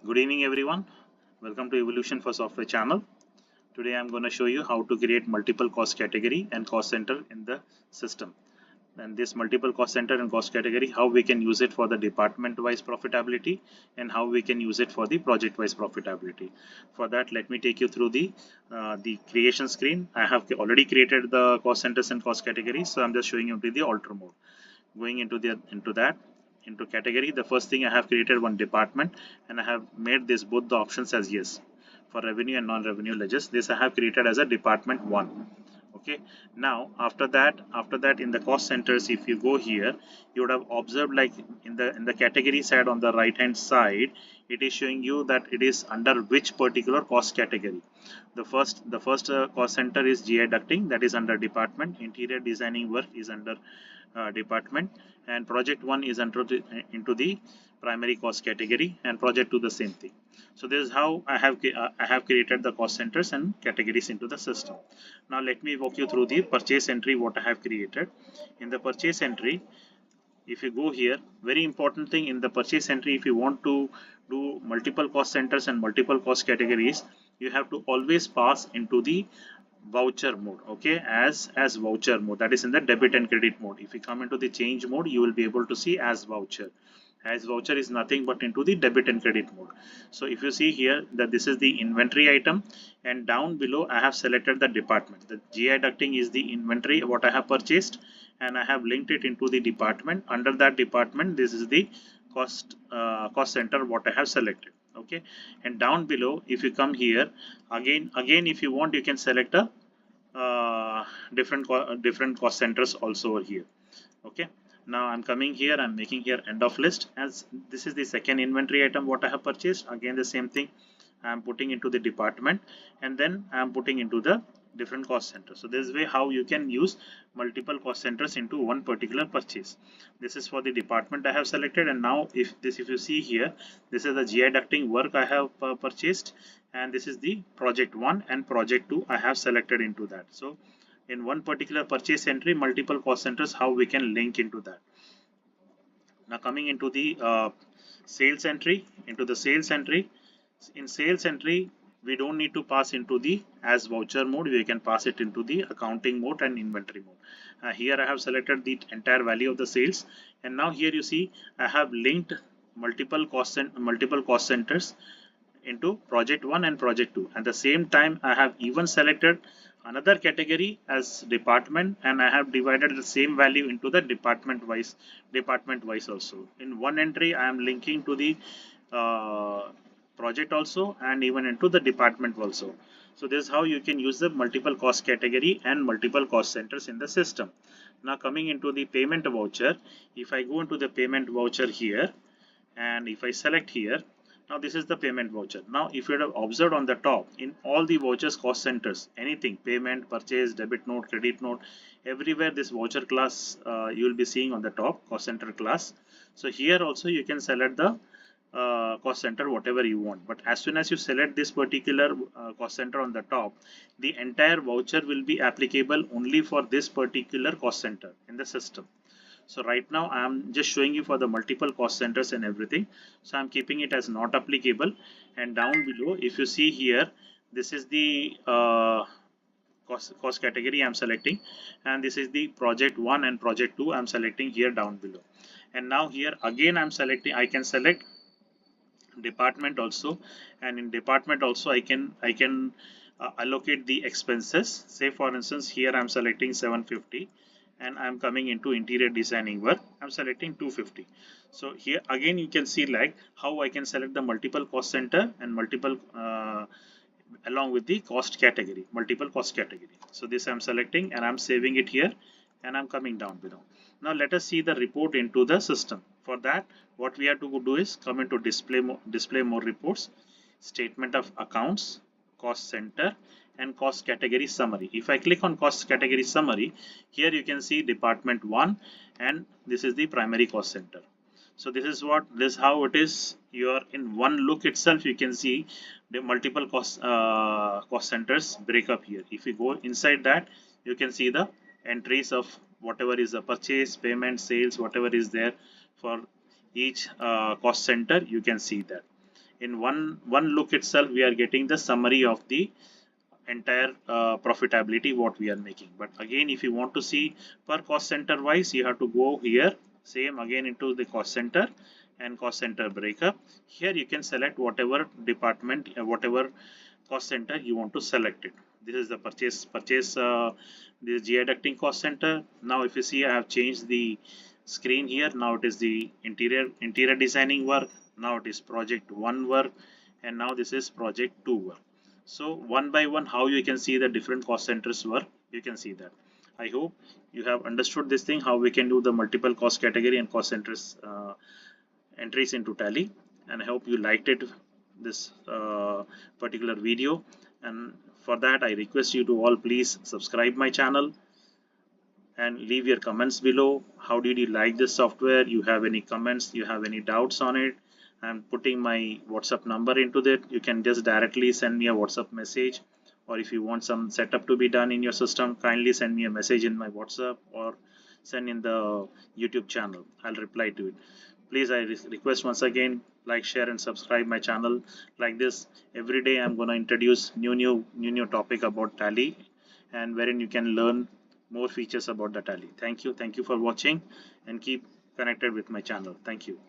Good evening everyone. Welcome to Evolution for Software channel. Today I'm going to show you how to create multiple cost category and cost center in the system. And this multiple cost center and cost category, how we can use it for the department wise profitability and how we can use it for the project wise profitability. For that, let me take you through the creation screen. I have already created the cost centers and cost categories, so I'm just showing you the alter mode. Going into category, the first thing I have created one department and I have made this both the options as yes for revenue and non-revenue ledgers. This I have created as a department 1. Okay, now after that in the cost centers, if you go here, you would have observed like in the category side on the right hand side, it is showing you that it is under which particular cost category. The first cost center is GI ducting, that is under department. Interior designing work is under department, and project 1 is into the primary cost category, and project 2 the same thing. So this is how I have created the cost centers and categories into the system. Now let me walk you through the purchase entry what I have created. In the purchase entry, if you go here, very important thing in the purchase entry, if you want to do multiple cost centers and multiple cost categories, you have to always pass into the voucher mode. Okay, as voucher mode, that is in the debit and credit mode. If you come into the change mode, you will be able to see as voucher. As voucher is nothing but into the debit and credit mode. So if you see here that this is the inventory item, and down below I have selected the department. The GI ducting is the inventory what I have purchased, and I have linked it into the department. Under that department, this is the cost center what I have selected. Okay, and down below, if you come here, again if you want, you can select a different cost centers also over here. Okay, now I'm coming here, I'm making here end of list, as this is the second inventory item what I have purchased. Again the same thing, I'm putting into the department, and then I'm putting into the different cost center. So this way how you can use multiple cost centers into one particular purchase. This is for the department I have selected, and now if you see here, this is the GI ducting work I have purchased, and this is the project 1 and project 2 I have selected into that. So in one particular purchase entry, multiple cost centers, how we can link into that. Now coming into the sales entry, in sales entry, we don't need to pass into the as voucher mode. We can pass it into the accounting mode and inventory mode. Here I have selected the entire value of the sales, and now here you see I have linked multiple cost centers into project 1 and project 2. At the same time, I have even selected another category as department, and I have divided the same value into the department wise also. In one entry, I am linking to the project also, and even into the department also. So this is how you can use the multiple cost category and multiple cost centers in the system. Now coming into the payment voucher, if I go into the payment voucher here, and if I select here, now this is the payment voucher. Now if you have observed on the top, in all the vouchers cost centers, anything payment, purchase, debit note, credit note, everywhere this voucher class you will be seeing on the top, cost center class. So here also you can select the cost center whatever you want, but as soon as you select this particular cost center on the top, the entire voucher will be applicable only for this particular cost center in the system. So right now I am just showing you for the multiple cost centers and everything. So I'm keeping it as not applicable. And down below, if you see here, this is the cost category I'm selecting, and this is the project 1 and project 2 I'm selecting here down below. And now here again I'm selecting, I can select department also, and in department also I can allocate the expenses. Say for instance here I'm selecting 750, and I'm coming into interior designing work, I'm selecting 250. So here again you can see like how I can select the multiple cost center and multiple along with the cost category, multiple cost category. So this I'm selecting and I'm saving it here, and I'm coming down below. Now let us see the report into the system. For that, what we have to do is come into display more reports, statement of accounts, cost center, and cost category summary. If I click on cost category summary, here you can see department 1, and this is the primary cost center. So this is how it is. You are in one look itself, you can see the multiple cost centers break up here. If you go inside that, you can see the entries of whatever is the purchase, payment, sales, whatever is there for each cost center, you can see that. in one look itself we are getting the summary of the entire profitability what we are making. But again, if you want to see per cost center wise, you have to go here, same again into the cost center and cost center breakup. Here you can select whatever department, whatever cost center you want to select it. This is the purchase this GI ducting cost center. Now if you see, I have changed the screen here. Now it is the interior designing work. Now it is project 1 work, and now this is project 2 work. So one by one, how you can see the different cost centers work, you can see that. I hope you have understood this thing, how we can do the multiple cost category and cost centers entries into Tally, and I hope you liked it, this particular video. And for that, I request you to all please subscribe my channel and leave your comments below. How did you like this software? You have any comments, you have any doubts on it? I'm putting my WhatsApp number into that. You can just directly send me a WhatsApp message, or if you want some setup to be done in your system, kindly send me a message in my WhatsApp or send in the YouTube channel. I'll reply to it. Please, I request once again, like, share and subscribe my channel. Like this, every day I'm going to introduce new topic about Tally, and wherein you can learn more features about the Tally. Thank you for watching, and keep connected with my channel. Thank you.